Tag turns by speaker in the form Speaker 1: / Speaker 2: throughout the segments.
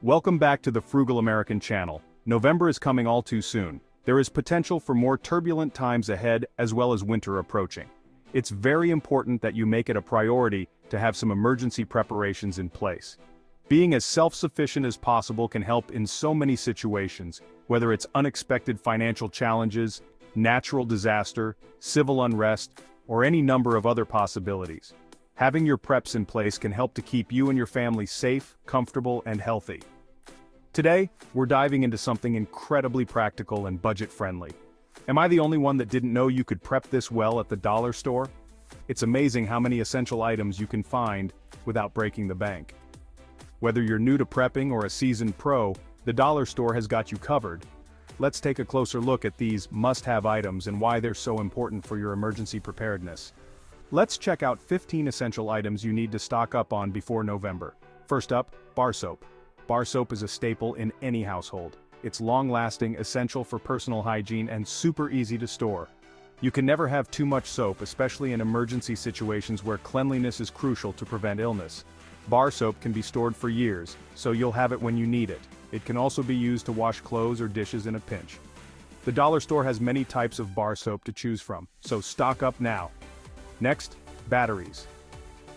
Speaker 1: Welcome back to the Frugal American channel. November is coming all too soon. There is potential for more turbulent times ahead as well as winter approaching. It's very important that you make it a priority to have some emergency preparations in place. Being as self-sufficient as possible can help in so many situations, whether it's unexpected financial challenges, natural disaster, civil unrest, or any number of other possibilities. Having your preps in place can help to keep you and your family safe, comfortable, and healthy. Today, we're diving into something incredibly practical and budget-friendly. Am I the only one that didn't know you could prep this well at the dollar store? It's amazing how many essential items you can find without breaking the bank. Whether you're new to prepping or a seasoned pro, the dollar store has got you covered. Let's take a closer look at these must-have items and why they're so important for your emergency preparedness. Let's check out 15 essential items you need to stock up on before November. First up, bar soap. Bar soap is a staple in any household. It's long-lasting, essential for personal hygiene, and super easy to store. You can never have too much soap, especially in emergency situations where cleanliness is crucial to prevent illness. Bar soap can be stored for years, so you'll have it when you need it. It can also be used to wash clothes or dishes in a pinch. The dollar store has many types of bar soap to choose from, so stock up now. Next, batteries.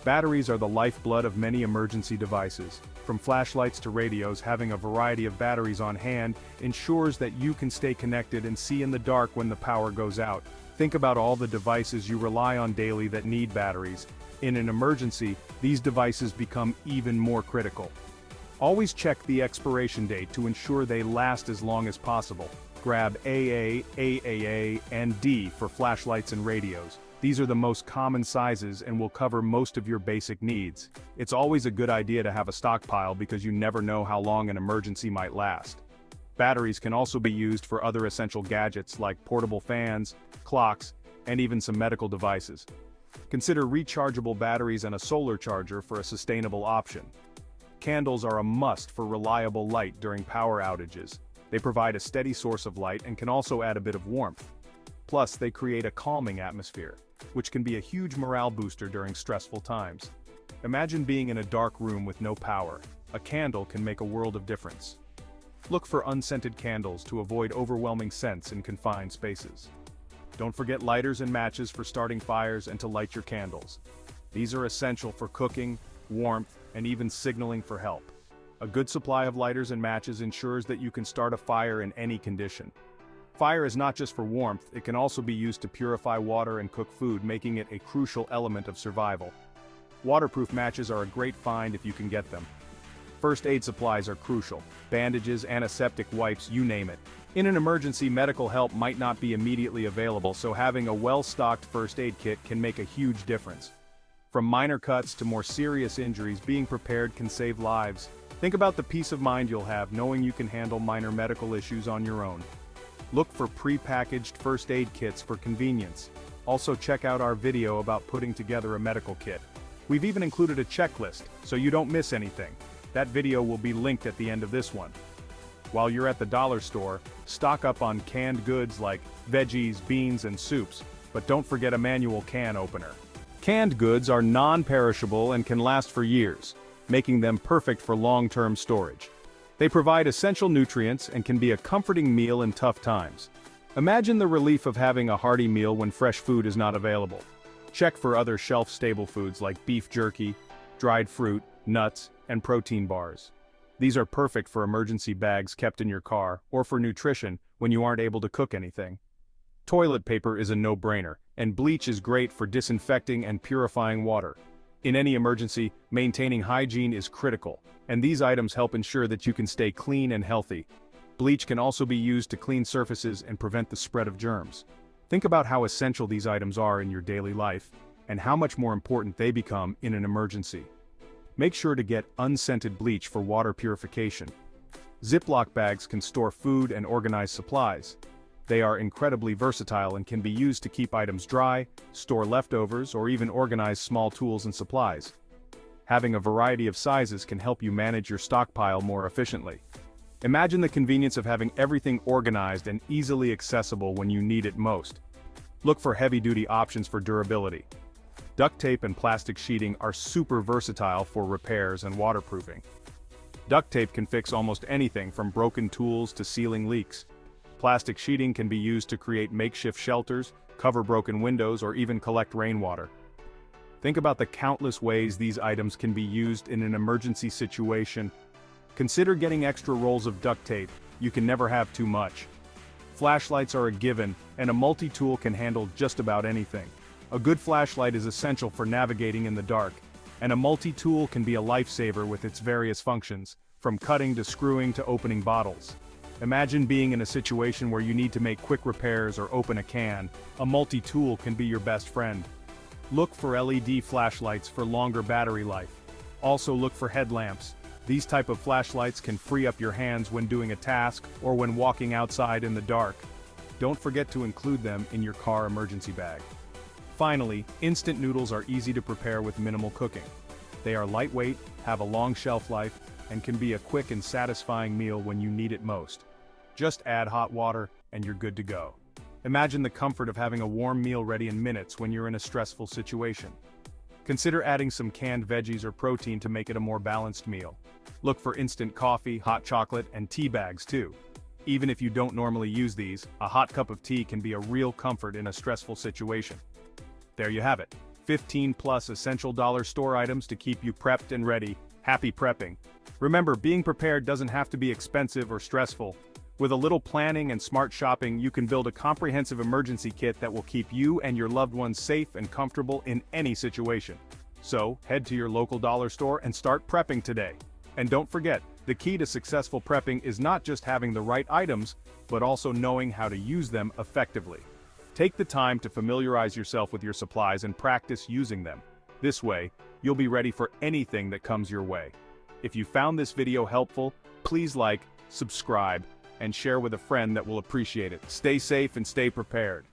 Speaker 1: Batteries are the lifeblood of many emergency devices. From flashlights to radios, having a variety of batteries on hand ensures that you can stay connected and see in the dark when the power goes out. Think about all the devices you rely on daily that need batteries. In an emergency, these devices become even more critical. Always check the expiration date to ensure they last as long as possible. Grab AA, AAA, and D for flashlights and radios. These are the most common sizes and will cover most of your basic needs. It's always a good idea to have a stockpile because you never know how long an emergency might last. Batteries can also be used for other essential gadgets like portable fans, clocks, and even some medical devices. Consider rechargeable batteries and a solar charger for a sustainable option. Candles are a must for reliable light during power outages. They provide a steady source of light and can also add a bit of warmth. Plus, they create a calming atmosphere, which can be a huge morale booster during stressful times. Imagine being in a dark room with no power. A candle can make a world of difference. Look for unscented candles to avoid overwhelming scents in confined spaces. Don't forget lighters and matches for starting fires and to light your candles. These are essential for cooking, warmth, and even signaling for help. A good supply of lighters and matches ensures that you can start a fire in any condition. Fire is not just for warmth, it can also be used to purify water and cook food, making it a crucial element of survival. Waterproof matches are a great find if you can get them. First aid supplies are crucial. Bandages, antiseptic wipes, you name it. In an emergency, medical help might not be immediately available, so having a well-stocked first aid kit can make a huge difference. From minor cuts to more serious injuries, being prepared can save lives. Think about the peace of mind you'll have knowing you can handle minor medical issues on your own. Look for pre-packaged first aid kits for convenience. Also check out our video about putting together a medical kit. We've even included a checklist, so you don't miss anything. That video will be linked at the end of this one. While you're at the dollar store, stock up on canned goods like veggies, beans, and soups, but don't forget a manual can opener. Canned goods are non-perishable and can last for years, making them perfect for long-term storage. They provide essential nutrients and can be a comforting meal in tough times. Imagine the relief of having a hearty meal when fresh food is not available. Check for other shelf-stable foods like beef jerky, dried fruit, nuts, and protein bars. These are perfect for emergency bags kept in your car or for nutrition when you aren't able to cook anything. Toilet paper is a no-brainer, and bleach is great for disinfecting and purifying water. In any emergency, maintaining hygiene is critical, and these items help ensure that you can stay clean and healthy. Bleach can also be used to clean surfaces and prevent the spread of germs. Think about how essential these items are in your daily life, and how much more important they become in an emergency. Make sure to get unscented bleach for water purification. Ziploc bags can store food and organize supplies. They are incredibly versatile and can be used to keep items dry, store leftovers, or even organize small tools and supplies. Having a variety of sizes can help you manage your stockpile more efficiently. Imagine the convenience of having everything organized and easily accessible when you need it most. Look for heavy-duty options for durability. Duct tape and plastic sheeting are super versatile for repairs and waterproofing. Duct tape can fix almost anything from broken tools to ceiling leaks. Plastic sheeting can be used to create makeshift shelters, cover broken windows, or even collect rainwater. Think about the countless ways these items can be used in an emergency situation. Consider getting extra rolls of duct tape. You can never have too much. Flashlights are a given, and a multi-tool can handle just about anything. A good flashlight is essential for navigating in the dark, and a multi-tool can be a lifesaver with its various functions, from cutting to screwing to opening bottles. Imagine being in a situation where you need to make quick repairs or open a can. A multi-tool can be your best friend. Look for LED flashlights for longer battery life. Also look for headlamps. These type of flashlights can free up your hands when doing a task or when walking outside in the dark. Don't forget to include them in your car emergency bag. Finally, instant noodles are easy to prepare with minimal cooking. They are lightweight, have a long shelf life, and can be a quick and satisfying meal when you need it most. Just add hot water, and you're good to go. Imagine the comfort of having a warm meal ready in minutes when you're in a stressful situation. Consider adding some canned veggies or protein to make it a more balanced meal. Look for instant coffee, hot chocolate, and tea bags too. Even if you don't normally use these, a hot cup of tea can be a real comfort in a stressful situation. There you have it. 15 plus essential dollar store items to keep you prepped and ready. Happy prepping. Remember, being prepared doesn't have to be expensive or stressful. With a little planning and smart shopping, you can build a comprehensive emergency kit that will keep you and your loved ones safe and comfortable in any situation. So, head to your local dollar store and start prepping today. And don't forget, the key to successful prepping is not just having the right items, but also knowing how to use them effectively. Take the time to familiarize yourself with your supplies and practice using them. This way, you'll be ready for anything that comes your way. If you found this video helpful, please like, subscribe, and share with a friend that will appreciate it. Stay safe and stay prepared.